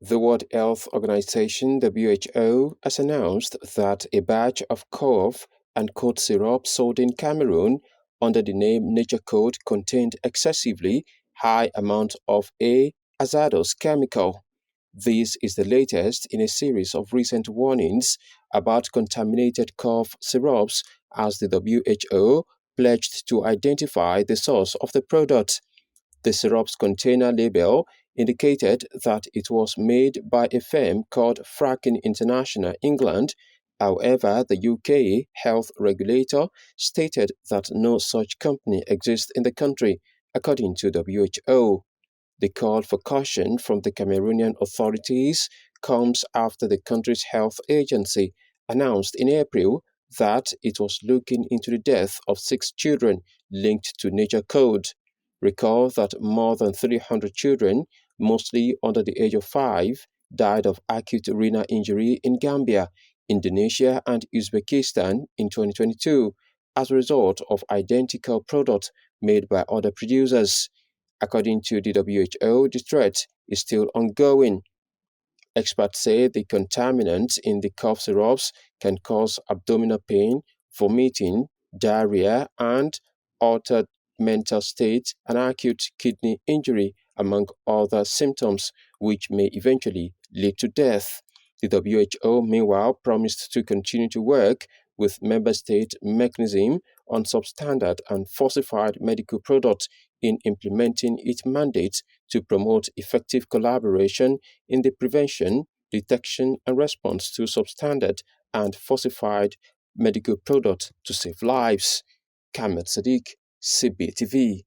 The World Health Organization (WHO) has announced that a batch of cough and cold syrup sold in Cameroon under the name Nature Code contained excessively high amounts of a hazardous chemical. This is the latest in a series of recent warnings about contaminated cough syrups as the WHO pledged to identify the source of the product. The syrup's container label indicated that it was made by a firm called Fracking International England. However, the UK health regulator stated that no such company exists in the country, according to WHO. The call for caution from the Cameroonian authorities comes after the country's health agency announced in April that it was looking into the death of 6 children linked to Nature Code. Recall that more than 300 children, mostly under the age of 5, died of acute renal injury in Gambia, Indonesia, and Uzbekistan in 2022 as a result of identical products made by other producers. According to the WHO, the threat is still ongoing. Experts say the contaminants in the cough syrups can cause abdominal pain, vomiting, diarrhea, and altered mental state and acute kidney injury, among other symptoms, which may eventually lead to death. The WHO, meanwhile, promised to continue to work with member state mechanism on substandard and falsified medical products in implementing its mandate to promote effective collaboration in the prevention, detection, and response to substandard and falsified medical products to save lives. Kamet Sadiq, CBTV.